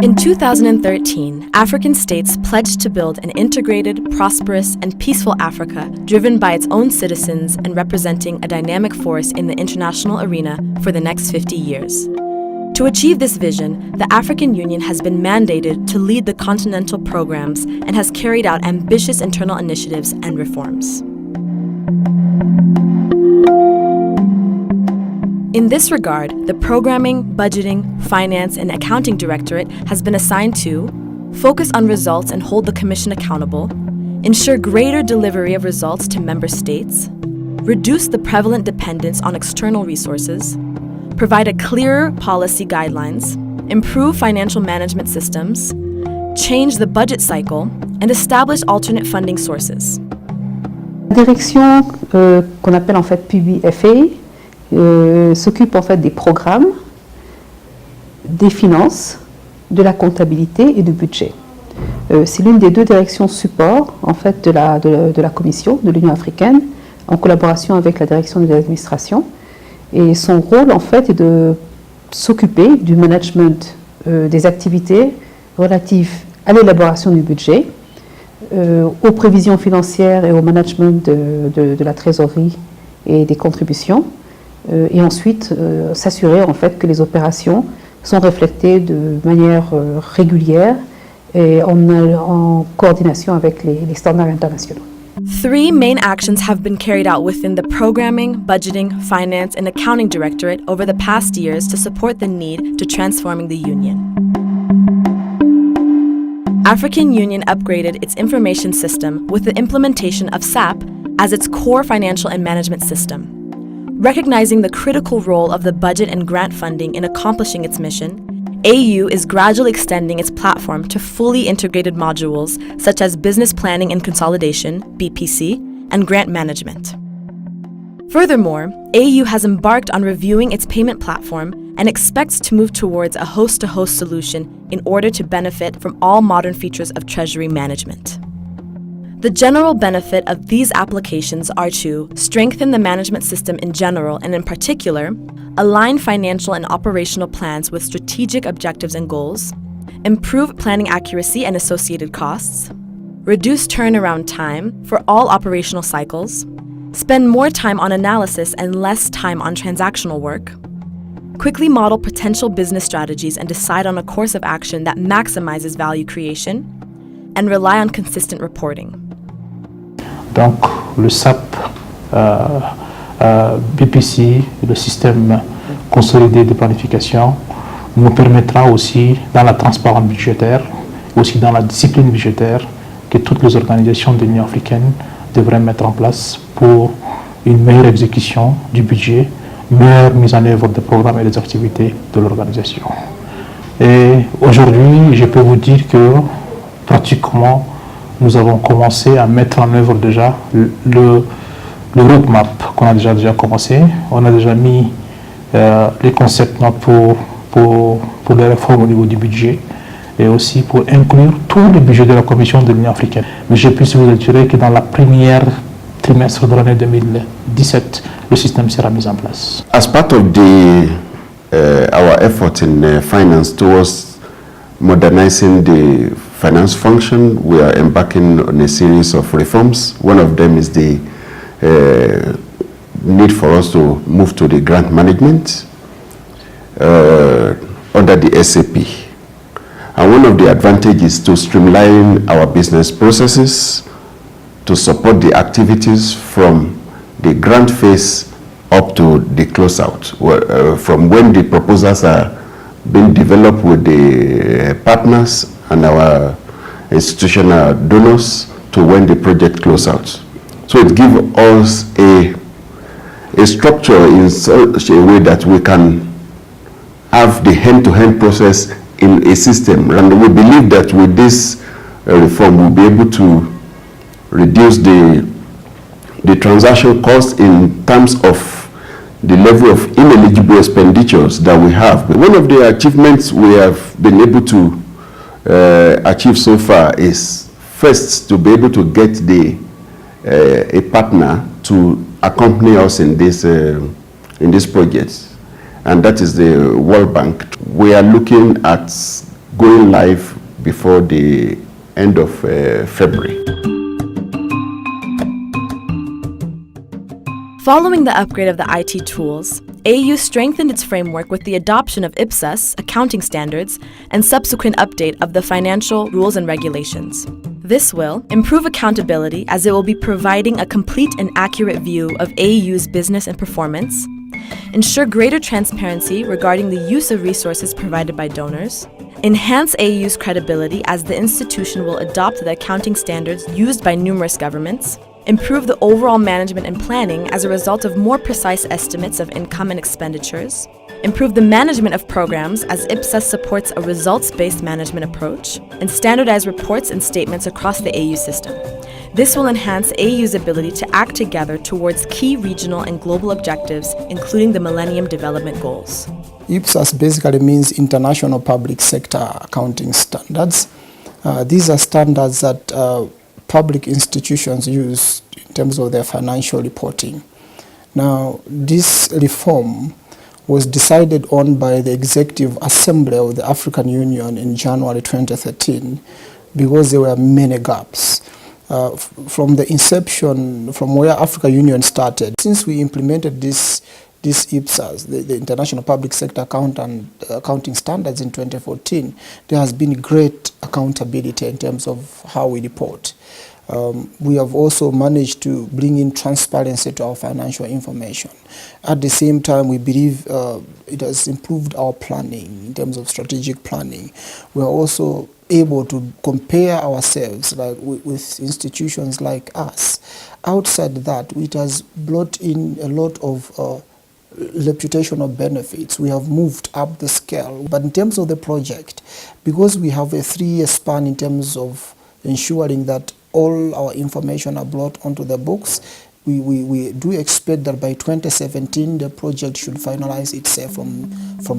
In 2013, African states pledged to build an integrated, prosperous, and peaceful Africa driven by its own citizens and representing a dynamic force in the international arena for the next 50 years. To achieve this vision, the African Union has been mandated to lead the continental programs and has carried out ambitious internal initiatives and reforms. In this regard, the Programming, Budgeting, Finance, and Accounting Directorate has been assigned to focus on results and hold the Commission accountable, ensure greater delivery of results to member states, reduce the prevalent dependence on external resources, provide a clearer policy guidelines, improve financial management systems, change the budget cycle, and establish alternate funding sources. La direction qu'on appelle en fait PBFA s'occupe en fait des programmes, des finances, de la comptabilité et du budget. C'est l'une des deux directions support en fait de la Commission de l'Union africaine en collaboration avec la direction de l'administration. Et son rôle en fait est de s'occuper du management des activités relatives à l'élaboration du budget, aux prévisions financières et au management de la trésorerie et des contributions. Et ensuite s'assurer en fait que les opérations sont reflétées de manière régulière et en coordination avec les standards internationaux. 3 main actions have been carried out within the Programming, Budgeting, Finance, and Accounting Directorate over the past years to support the need to transforming the Union. African Union upgraded its information system with the implementation of SAP as its core financial and management system. Recognizing the critical role of the budget and grant funding in accomplishing its mission, AU is gradually extending its platform to fully integrated modules such as Business Planning and Consolidation, BPC, and Grant Management. Furthermore, AU has embarked on reviewing its payment platform and expects to move towards a host-to-host solution in order to benefit from all modern features of treasury management. The general benefit of these applications are to strengthen the management system in general and in particular, align financial and operational plans with strategic objectives and goals, improve planning accuracy and associated costs, reduce turnaround time for all operational cycles, spend more time on analysis and less time on transactional work, quickly model potential business strategies and decide on a course of action that maximizes value creation, and rely on consistent reporting. Donc le SAP, BPC, le système consolidé de planification, nous permettra aussi dans la transparence budgétaire, aussi dans la discipline budgétaire, que toutes les organisations de l'Union africaine devraient mettre en place pour une meilleure exécution du budget, meilleure mise en œuvre des programmes et des activités de l'organisation. Et aujourd'hui, je peux vous dire que pratiquement, nous avons commencé à mettre en œuvre déjà le roadmap qu'on a déjà commencé. On a déjà mis les concepts pour les réformes au niveau du budget et aussi pour inclure tous les budgets de la Commission de l'Union africaine. Mais je peux vous assurer que dans la première trimestre de l'année 2017, le système sera mis en place. As part of our effort in finance towards modernizing the finance function, we are embarking on a series of reforms. One of them is the need for us to move to the grant management under the SAP. And one of the advantages to streamline our business processes to support the activities from the grant phase up to the closeout, from when the proposals are being developed with the partners and our institutional donors to when the project close out. So it gives us a structure in such a way that we can have the hand-to-hand process in a system. And we believe that with this reform, we'll be able to reduce the transaction cost in terms of the level of ineligible expenditures that we have. One of the achievements we have been able to achieve so far is first to be able to get a partner to accompany us in this project, and that is the World Bank. We are looking at going live before the end of February. Following the upgrade of the IT tools, AU strengthened its framework with the adoption of IPSAS accounting standards and subsequent update of the financial rules and regulations. This will improve accountability as it will be providing a complete and accurate view of AU's business and performance, ensure greater transparency regarding the use of resources provided by donors, enhance AU's credibility as the institution will adopt the accounting standards used by numerous governments, improve the overall management and planning as a result of more precise estimates of income and expenditures, improve the management of programs as IPSAS supports a results-based management approach, and standardize reports and statements across the AU system. This will enhance AU's ability to act together towards key regional and global objectives, including the Millennium Development Goals. IPSAS basically means International Public Sector Accounting Standards. These are standards that public institutions use in terms of their financial reporting. Now, this reform was decided on by the Executive Assembly of the African Union in January 2013 because there were many gaps. From the inception, from where African Union started, since we implemented this IPSAS, the International Public Sector Accounting Standards in 2014, there has been great accountability in terms of how we report. We have also managed to bring in transparency to our financial information. At the same time, we believe it has improved our planning in terms of strategic planning. We are also able to compare ourselves with institutions like us. Outside that, it has brought in a lot of reputational benefits. We have moved up the scale. But in terms of the project, because we have a 3-year span in terms of ensuring that all our information are brought onto the books, we do expect that by 2017 the project should finalize itself from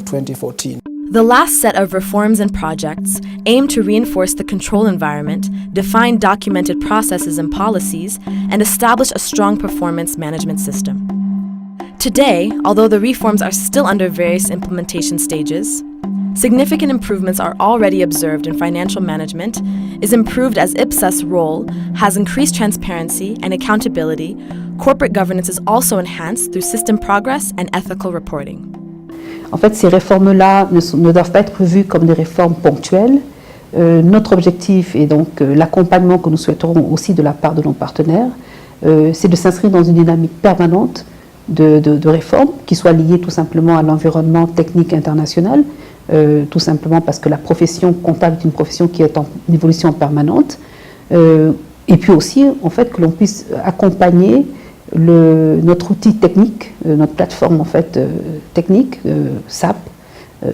2014. The last set of reforms and projects aim to reinforce the control environment, define documented processes and policies, and establish a strong performance management system. Today, although the reforms are still under various implementation stages, significant improvements are already observed in financial management, is improved as IPSAS' role has increased transparency and accountability. Corporate governance is also enhanced through system progress and ethical reporting. En fait, ces réformes-là ne doivent pas être vues comme des réformes ponctuelles. Notre objectif et donc l'accompagnement que nous souhaiterons aussi de la part de nos partenaires, c'est de s'inscrire dans une dynamique permanente de réformes qui soit liée tout simplement à l'environnement technique international, tout simplement parce que la profession comptable est une profession qui est en évolution permanente, et puis aussi en fait que l'on puisse accompagner notre outil technique, notre plateforme en fait technique, SAP,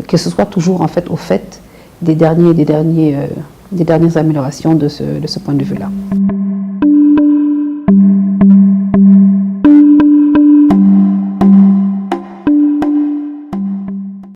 que ce soit toujours en fait au fait des dernières améliorations de ce point de vue-là.